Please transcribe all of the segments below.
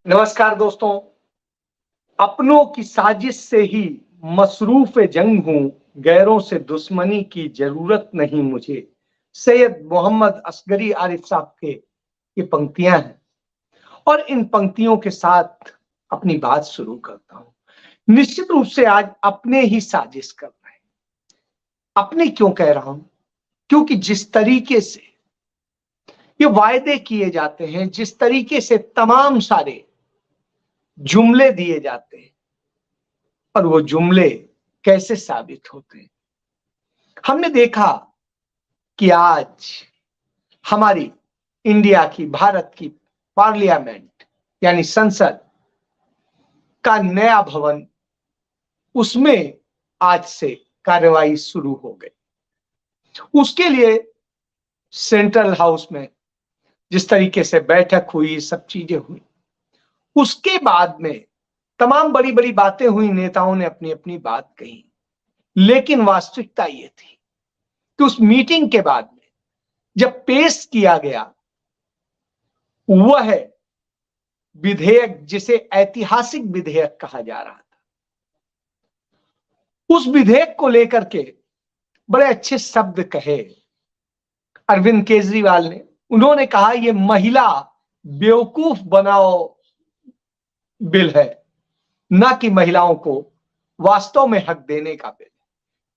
नमस्कार दोस्तों। अपनों की साजिश से ही मसरूफ जंग हूं, गैरों से दुश्मनी की जरूरत नहीं मुझे। सैयद मोहम्मद असगरी आरिफ साहब के ये पंक्तियां हैं और इन पंक्तियों के साथ अपनी बात शुरू करता हूं। निश्चित रूप से आज अपने ही साजिश कर रहे हैं। अपने क्यों कह रहा हूं? क्योंकि जिस तरीके से ये वायदे किए जाते हैं, जिस तरीके से तमाम सारे जुमले दिए जाते हैं और वो जुमले कैसे साबित होते हैं। हमने देखा कि आज हमारी इंडिया की, भारत की पार्लियामेंट यानी संसद का नया भवन, उसमें आज से कार्यवाही शुरू हो गई। उसके लिए सेंट्रल हाउस में जिस तरीके से बैठक हुई, सब चीजें हुई, उसके बाद में तमाम बड़ी बड़ी बातें हुई, नेताओं ने अपनी अपनी बात कही। लेकिन वास्तविकता ये थी कि उस मीटिंग के बाद में जब पेश किया गया वह विधेयक, जिसे ऐतिहासिक विधेयक कहा जा रहा था, उस विधेयक को लेकर के बड़े अच्छे शब्द कहे अरविंद केजरीवाल ने। उन्होंने कहा यह महिला बेवकूफ बनाओ बिल है, न कि महिलाओं को वास्तव में हक देने का बिल।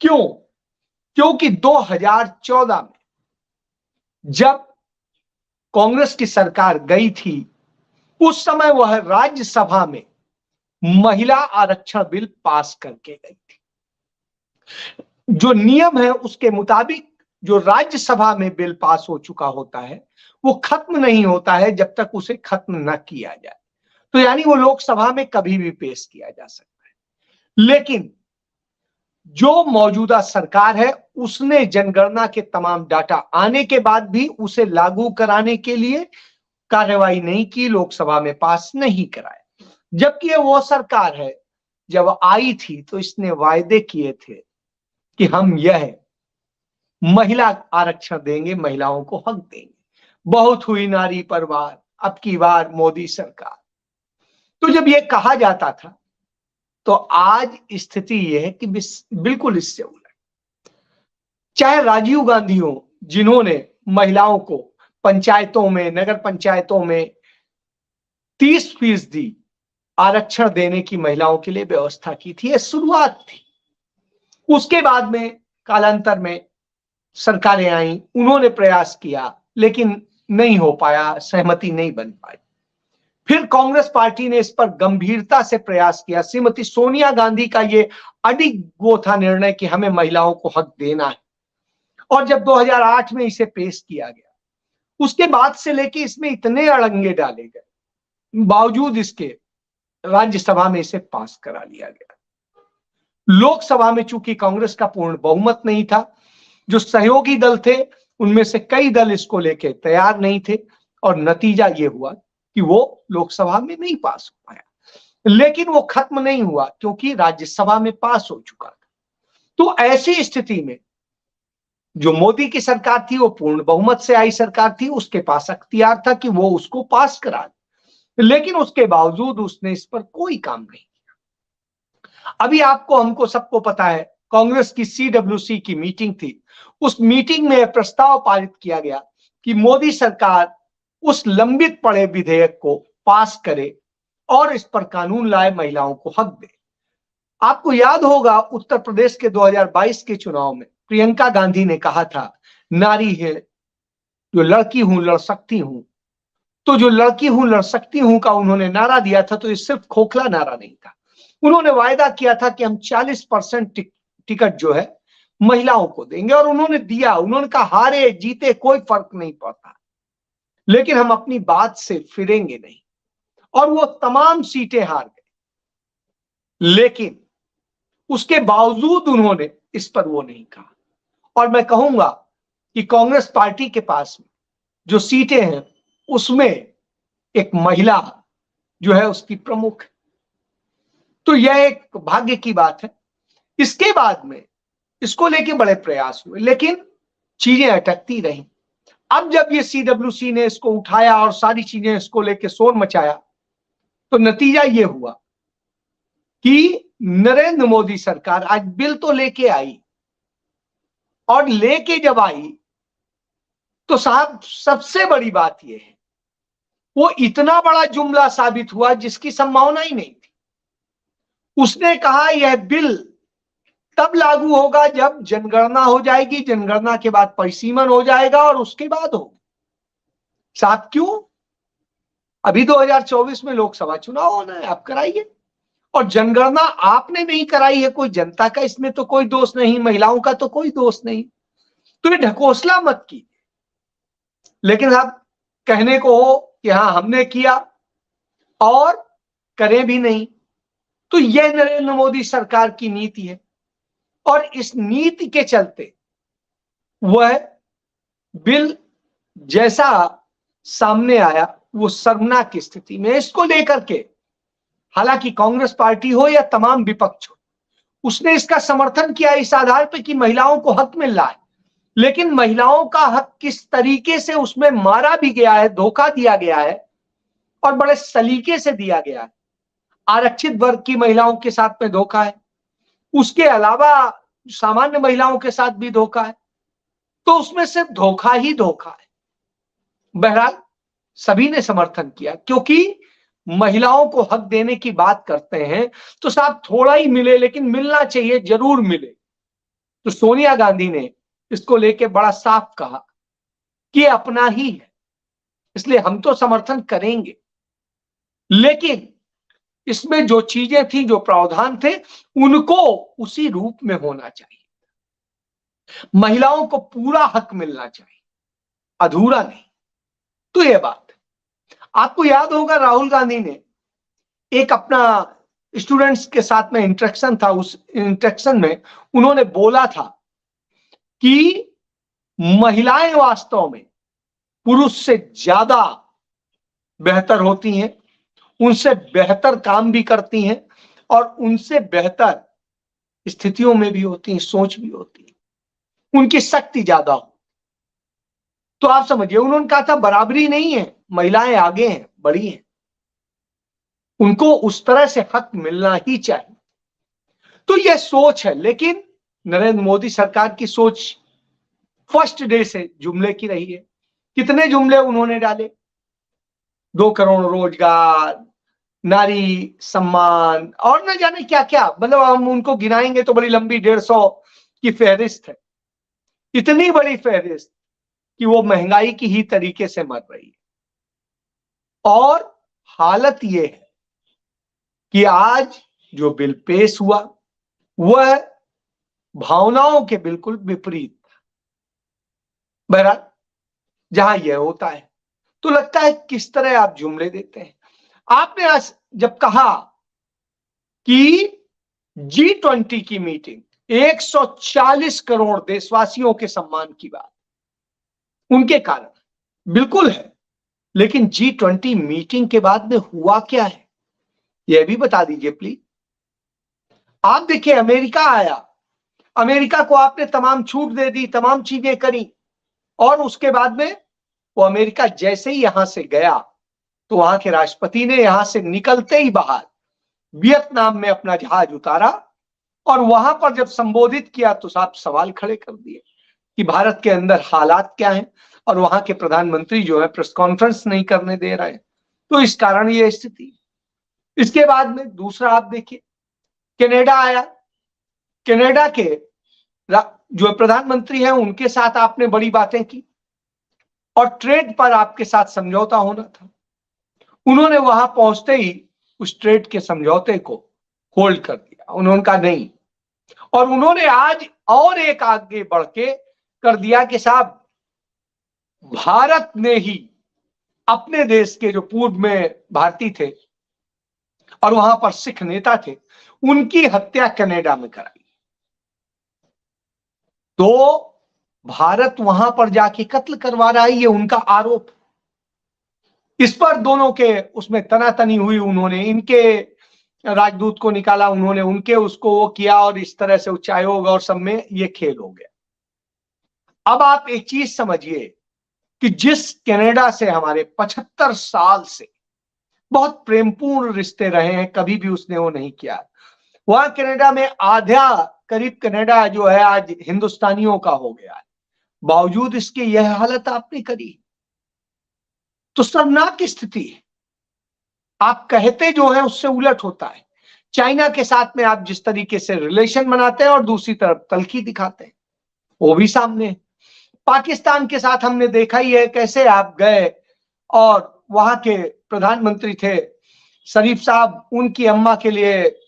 क्यों? क्योंकि 2014 में जब कांग्रेस की सरकार गई थी, उस समय वह राज्यसभा में महिला आरक्षण बिल पास करके गई थी। जो नियम है उसके मुताबिक जो राज्यसभा में बिल पास हो चुका होता है वो खत्म नहीं होता है जब तक उसे खत्म न किया जाए। तो यानी वो लोकसभा में कभी भी पेश किया जा सकता है। लेकिन जो मौजूदा सरकार है उसने जनगणना के तमाम डाटा आने के बाद भी उसे लागू कराने के लिए कार्रवाई नहीं की, लोकसभा में पास नहीं कराया। जबकि ये वो सरकार है, जब आई थी तो इसने वायदे किए थे कि हम यह महिला आरक्षण देंगे, महिलाओं को हक देंगे। बहुत हुई नारी पर वार, अब की बार मोदी सरकार। तो जब यह कहा जाता था तो आज स्थिति यह है कि बिल्कुल इससे उलट। चाहे राजीव गांधी हो, जिन्होंने महिलाओं को पंचायतों में, नगर पंचायतों में 30% आरक्षण देने की महिलाओं के लिए व्यवस्था की थी, यह शुरुआत थी। उसके बाद में कालांतर में सरकारें आई, उन्होंने प्रयास किया लेकिन नहीं हो पाया, सहमति नहीं बन पाई। फिर कांग्रेस पार्टी ने इस पर गंभीरता से प्रयास किया। श्रीमती सोनिया गांधी का ये अडिग वो था निर्णय कि हमें महिलाओं को हक देना है। और जब 2008 में इसे पेश किया गया, उसके बाद से लेके इसमें इतने अड़ंगे डाले गए, बावजूद इसके राज्यसभा में इसे पास करा लिया गया। लोकसभा में चूंकि कांग्रेस का पूर्ण बहुमत नहीं था, जो सहयोगी दल थे उनमें से कई दल इसको लेके तैयार नहीं थे और नतीजा ये हुआ कि वो लोकसभा में नहीं पास हो पाया। लेकिन वो खत्म नहीं हुआ क्योंकि राज्यसभा में पास हो चुका था। तो ऐसी स्थिति में जो मोदी की सरकार थी वो पूर्ण बहुमत से आई सरकार थी, उसके पास अख्तियार था कि वो उसको पास करा दे, लेकिन उसके बावजूद उसने इस पर कोई काम नहीं किया। अभी आपको, हमको सबको पता है, कांग्रेस की CWC की मीटिंग थी। उस मीटिंग में प्रस्ताव पारित किया गया कि मोदी सरकार उस लंबित पड़े विधेयक को पास करे और इस पर कानून लाए, महिलाओं को हक दे। आपको याद होगा उत्तर प्रदेश के 2022 के चुनाव में प्रियंका गांधी ने कहा था, नारी है जो लड़की हूं लड़ सकती हूं। तो जो लड़की हूं लड़ सकती हूं का उन्होंने नारा दिया था, तो ये सिर्फ खोखला नारा नहीं था। उन्होंने वायदा किया था कि हम 40% टिकट जो है महिलाओं को देंगे, और उन्होंने दिया। उन्होंने कहा हारे जीते कोई फर्क नहीं पड़ता, लेकिन हम अपनी बात से फिरेंगे नहीं। और वो तमाम सीटें हार गए, लेकिन उसके बावजूद उन्होंने इस पर वो नहीं कहा। और मैं कहूंगा कि कांग्रेस पार्टी के पास जो सीटें हैं उसमें एक महिला जो है उसकी प्रमुख है। तो यह एक भाग्य की बात है। इसके बाद में इसको लेके बड़े प्रयास हुए, लेकिन चीजें अटकती रहीं। अब जब ये CWC ने इसको उठाया और सारी चीजें इसको लेके शोर मचाया, तो नतीजा ये हुआ कि नरेंद्र मोदी सरकार आज बिल तो लेके आई, और लेके जब आई तो साहब सबसे बड़ी बात यह है, वो इतना बड़ा जुमला साबित हुआ जिसकी संभावना ही नहीं थी। उसने कहा यह बिल तब लागू होगा जब जनगणना हो जाएगी, जनगणना के बाद परिसीमन हो जाएगा और उसके बाद होगा। साहब क्यों? अभी 2024 में लोकसभा चुनाव होना है, आप कराइए। और जनगणना आपने नहीं कराई है, कोई जनता का इसमें तो कोई दोष नहीं, महिलाओं का तो कोई दोष नहीं, तो ये ढकोसला मत की। लेकिन आप कहने को हो कि हाँ हमने किया और करें भी नहीं, तो यह नरेंद्र मोदी सरकार की नीति है। और इस नीति के चलते वह बिल जैसा सामने आया वो शर्मनाक स्थिति में, इसको लेकर के हालांकि कांग्रेस पार्टी हो या तमाम विपक्ष हो, उसने इसका समर्थन किया इस आधार पर कि महिलाओं को हक मिल रहा है। लेकिन महिलाओं का हक किस तरीके से उसमें मारा भी गया है, धोखा दिया गया है और बड़े सलीके से दिया गया है। आरक्षित वर्ग की महिलाओं के साथ में धोखा है, उसके अलावा सामान्य महिलाओं के साथ भी धोखा है, तो उसमें सिर्फ धोखा ही धोखा है। बहरहाल सभी ने समर्थन किया, क्योंकि महिलाओं को हक देने की बात करते हैं तो साहब थोड़ा ही मिले लेकिन मिलना चाहिए, जरूर मिले। तो सोनिया गांधी ने इसको लेके बड़ा साफ कहा कि अपना ही है, इसलिए हम तो समर्थन करेंगे, लेकिन इसमें जो चीजें थी, जो प्रावधान थे, उनको उसी रूप में होना चाहिए। महिलाओं को पूरा हक मिलना चाहिए, अधूरा नहीं। तो यह बात आपको याद होगा, राहुल गांधी ने एक अपना स्टूडेंट्स के साथ में इंटरेक्शन था, उस इंटरेक्शन में उन्होंने बोला था कि महिलाएं वास्तव में पुरुष से ज्यादा बेहतर होती हैं, उनसे बेहतर काम भी करती हैं और उनसे बेहतर स्थितियों में भी होती हैं, सोच भी होती है, उनकी शक्ति ज्यादा हो। तो आप समझिए, उन्होंने कहा था बराबरी नहीं है, महिलाएं आगे हैं, बड़ी हैं, उनको उस तरह से हक मिलना ही चाहिए। तो यह सोच है, लेकिन नरेंद्र मोदी सरकार की सोच फर्स्ट डे से जुमले की रही है। कितने जुमले उन्होंने डाले, 2 करोड़ रोजगार, नारी सम्मान और न जाने क्या क्या, मतलब हम उनको गिनाएंगे तो बड़ी लंबी 150 की फहरिस्त है, इतनी बड़ी फहरिस्त कि वो महंगाई की ही तरीके से मर रही है। और हालत ये है कि आज जो बिल पेश हुआ वह भावनाओं के बिल्कुल विपरीत था। बहरहाल जहां यह होता है तो लगता है किस तरह आप जुमले देते हैं। आपने आज जब कहा कि G20 की मीटिंग 140 करोड़ देशवासियों के सम्मान की बात, उनके कारण बिल्कुल है, लेकिन G20 मीटिंग के बाद में हुआ क्या है यह भी बता दीजिए प्लीज। आप देखिए, अमेरिका आया, अमेरिका को आपने तमाम छूट दे दी, तमाम चीजें करी, और उसके बाद में वो अमेरिका जैसे ही यहां से गया तो वहां के राष्ट्रपति ने यहां से निकलते ही बाहर वियतनाम में अपना जहाज उतारा और वहां पर जब संबोधित किया तो साहब सवाल खड़े कर दिए कि भारत के अंदर हालात क्या हैं, और वहां के प्रधानमंत्री जो है प्रेस कॉन्फ्रेंस नहीं करने दे रहे हैं, तो इस कारण ये स्थिति। इसके बाद में दूसरा आप देखिए, कनाडा आया, कनाडा के जो प्रधानमंत्री हैं उनके साथ आपने बड़ी बातें की और ट्रेड पर आपके साथ समझौता होना था, उन्होंने वहां पहुंचते ही उस ट्रेड के समझौते को होल्ड कर दिया, उन्होंने कहा नहीं। और उन्होंने आज और एक आगे बढ़ के कर दिया कि साहब भारत ने ही अपने देश के जो पूर्व में भारतीय थे और वहां पर सिख नेता थे, उनकी हत्या कनाडा में कराई। तो भारत वहां पर जाके कत्ल करवा रहा है, ये उनका आरोप। इस पर दोनों के उसमें तनातनी हुई, उन्होंने इनके राजदूत को निकाला, उन्होंने उनके उसको वो किया, और इस तरह से उच्चायोग और सब में ये खेल हो गया। अब आप एक चीज समझिए कि जिस कनाडा से हमारे 75 साल से बहुत प्रेमपूर्ण रिश्ते रहे हैं, कभी भी उसने वो नहीं किया। वहां कनाडा में आधा करीब कनाडा जो है आज हिंदुस्तानियों का हो गया है, बावजूद इसके यह हालत आपने करी, तो शर्मनाक स्थिति है। आप कहते जो है उससे उलट होता है। चाइना के साथ में आप जिस तरीके से रिलेशन बनाते हैं और दूसरी तरफ तलखी दिखाते हैं, वो भी सामने है। पाकिस्तान के साथ हमने देखा ही है कैसे आप गए और वहां के प्रधानमंत्री थे शरीफ साहब, उनकी अम्मा के लिए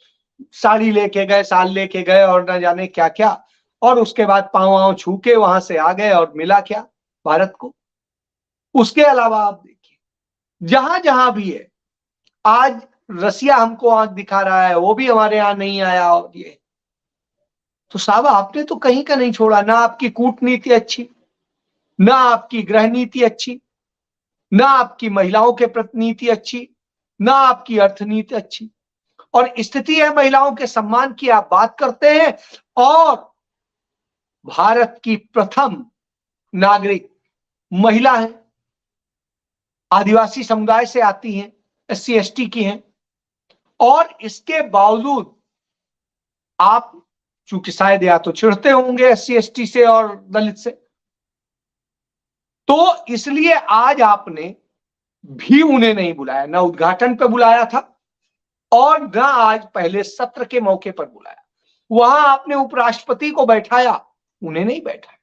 साड़ी लेके गए, साल लेके गए और न जाने क्या क्या, और उसके बाद पांव वाव छू के वहां से आ गए और मिला क्या भारत को। उसके अलावा आप देखिए जहां जहां भी है, आज रसिया हमको आंख दिखा रहा है, वो भी हमारे यहां नहीं आया। और ये तो साहब आपने तो कहीं का नहीं छोड़ा, ना आपकी कूटनीति अच्छी, ना आपकी गृह नीति अच्छी, ना आपकी महिलाओं के प्रति नीति अच्छी, ना आपकी अर्थनीति अच्छी। और स्थिति है महिलाओं के सम्मान की आप बात करते हैं, और भारत की प्रथम नागरिक महिला है, आदिवासी समुदाय से आती हैं, SC ST की हैं, और इसके बावजूद आप चूंकि शायद या तो चिढ़ते होंगे SC ST से और दलित से, तो इसलिए आज आपने भी उन्हें नहीं बुलाया, ना उद्घाटन पे बुलाया था और ना आज पहले सत्र के मौके पर बुलाया। वहां आपने उपराष्ट्रपति को बैठाया, उन्हें नहीं बैठाया।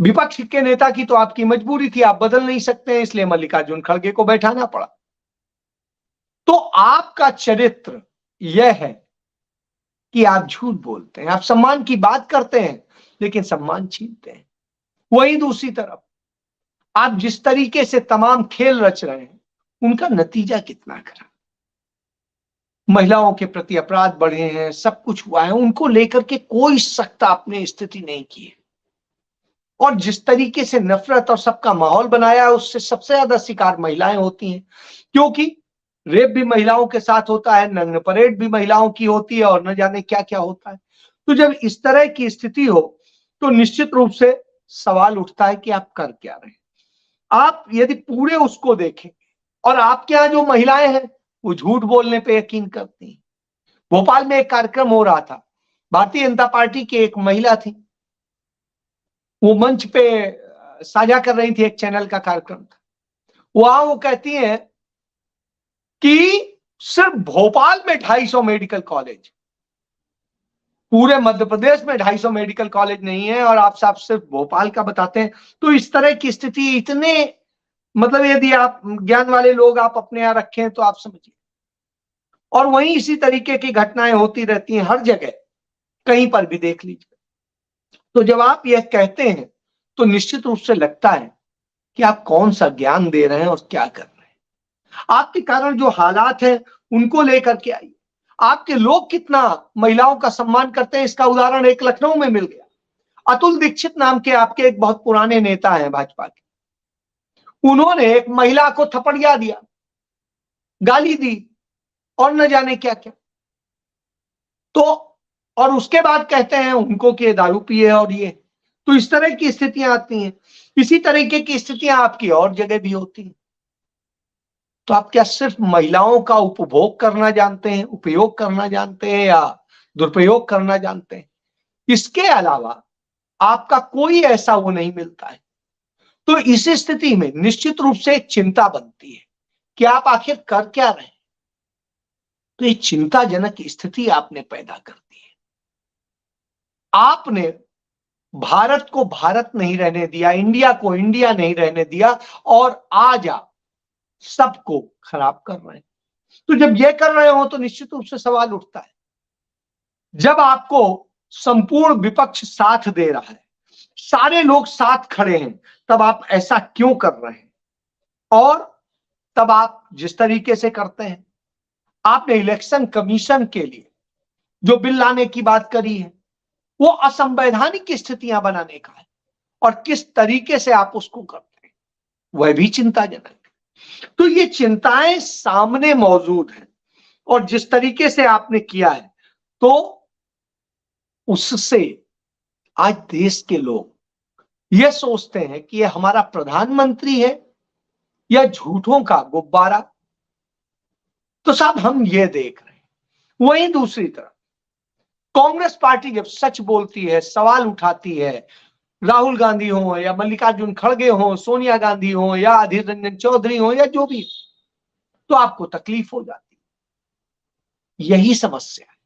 विपक्ष के नेता की तो आपकी मजबूरी थी, आप बदल नहीं सकते हैं, इसलिए मल्लिकार्जुन खड़गे को बैठाना पड़ा। तो आपका चरित्र यह है कि आप झूठ बोलते हैं, आप सम्मान की बात करते हैं लेकिन सम्मान छीनते हैं। वहीं दूसरी तरफ आप जिस तरीके से तमाम खेल रच रहे हैं, उनका नतीजा कितना खराब। महिलाओं के प्रति अपराध बढ़े हैं, सब कुछ हुआ है, उनको लेकर के कोई सख्त आपने स्थिति नहीं की है। और जिस तरीके से नफरत और सबका माहौल बनाया है, उससे सबसे ज्यादा शिकार महिलाएं होती हैं, क्योंकि रेप भी महिलाओं के साथ होता है, नग्न परेड भी महिलाओं की होती है, और न जाने क्या क्या होता है। तो जब इस तरह की स्थिति हो तो निश्चित रूप से सवाल उठता है कि आप कर क्या रहे हैं। आप यदि पूरे उसको देखें, और आपके यहाँ जो महिलाएं हैं वो झूठ बोलने पे यकीन करती हैं। भोपाल में एक कार्यक्रम हो रहा था, भारतीय जनता पार्टी की एक महिला थी, वो मंच पे साझा कर रही थी, एक चैनल का कार्यक्रम था। वहां वो कहती हैं कि सिर्फ भोपाल में 250 मेडिकल कॉलेज, पूरे मध्य प्रदेश में 250 मेडिकल कॉलेज नहीं है, और आप साहब सिर्फ भोपाल का बताते हैं। तो इस तरह की स्थिति इतने, मतलब यदि आप ज्ञान वाले लोग आप अपने यहां रखें तो आप समझिए। और वहीं इसी तरीके की घटनाएं होती रहती हैं हर जगह, कहीं पर भी देख लीजिए। तो जब आप यह कहते हैं तो निश्चित रूप से लगता है कि आप कौन सा ज्ञान दे रहे हैं और क्या कर रहे हैं। आपके कारण जो हालात हैं उनको लेकर के आइए। आपके लोग कितना महिलाओं का सम्मान करते हैं, इसका उदाहरण एक लखनऊ में मिल गया। अतुल दीक्षित नाम के आपके एक बहुत पुराने नेता हैं भाजपा के, उन्होंने एक महिला को थपड़िया दिया, गाली दी और न जाने क्या क्या। तो और उसके बाद कहते हैं उनको कि दारू पिए और ये। तो इस तरह की स्थितियां आती हैं। इसी तरीके की स्थितियां आपकी और जगह भी होती हैं। तो आप क्या सिर्फ महिलाओं का उपभोग करना जानते हैं, उपयोग करना जानते हैं, या दुरुपयोग करना जानते हैं? इसके अलावा आपका कोई ऐसा वो नहीं मिलता है। तो इस स्थिति में निश्चित रूप से एक चिंता बनती है कि आप आखिर कर क्या रहे हैं। तो ये चिंताजनक स्थिति आपने पैदा कर दी है। आपने भारत को भारत नहीं रहने दिया, इंडिया को इंडिया नहीं रहने दिया, और आज आप सबको खराब कर रहे हैं। तो जब ये कर रहे हो तो निश्चित रूप से सवाल उठता है। जब आपको संपूर्ण विपक्ष साथ दे रहा है, सारे लोग साथ खड़े हैं, तब आप ऐसा क्यों कर रहे हैं? और तब आप जिस तरीके से करते हैं, आपने इलेक्शन कमीशन के लिए जो बिल लाने की बात करी है, वो असंवैधानिक स्थितियां बनाने का है, और किस तरीके से आप उसको करते हैं वह भी चिंताजनक है। तो ये चिंताएं सामने मौजूद हैं, और जिस तरीके से आपने किया है, तो उससे आज देश के लोग यह सोचते हैं कि यह हमारा प्रधानमंत्री है या झूठों का गुब्बारा, तो साहब हम ये देख रहे हैं। वहीं दूसरी तरफ कांग्रेस पार्टी जब सच बोलती है, सवाल उठाती है, राहुल गांधी हो या मल्लिकार्जुन खड़गे हो, सोनिया गांधी हो या अधीर रंजन चौधरी हो या जो भी, तो आपको तकलीफ हो जाती है। यही समस्या है।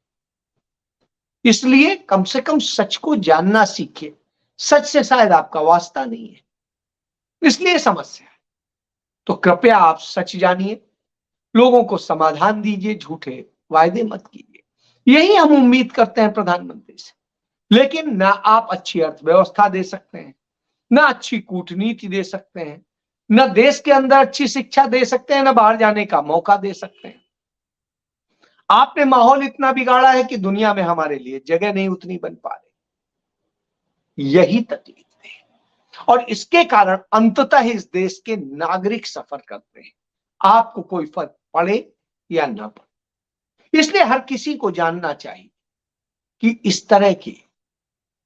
इसलिए कम से कम सच को जानना सीखिए। सच से शायद आपका वास्ता नहीं है, इसलिए समस्या है। तो कृपया आप सच जानिए, लोगों को समाधान दीजिए, झूठे वायदे मत कीजिए। यही हम उम्मीद करते हैं प्रधानमंत्री से। लेकिन ना आप अच्छी अर्थव्यवस्था दे सकते हैं, ना अच्छी कूटनीति दे सकते हैं, ना देश के अंदर अच्छी शिक्षा दे सकते हैं, ना बाहर जाने का मौका दे सकते हैं। आपने माहौल इतना बिगाड़ा है कि दुनिया में हमारे लिए जगह नहीं उतनी बन पा रही। यही तकलीफ है और इसके कारण अंततः इस देश के नागरिक सफर करते हैं, आपको कोई फर्क पड़े या ना पड़े। इसलिए हर किसी को जानना चाहिए कि इस तरह की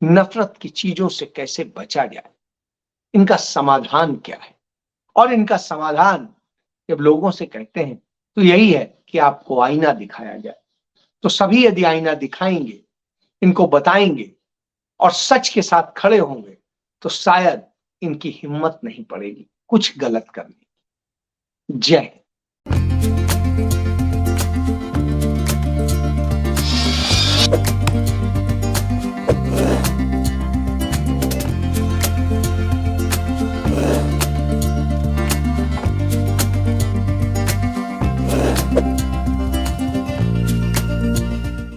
नफरत की चीजों से कैसे बचा जाए, इनका समाधान क्या है। और इनका समाधान जब लोगों से कहते हैं तो यही है कि आपको आईना दिखाया जाए। तो सभी यदि आईना दिखाएंगे, इनको बताएंगे और सच के साथ खड़े होंगे, तो शायद इनकी हिम्मत नहीं पड़ेगी कुछ गलत करने की। जय हिंद।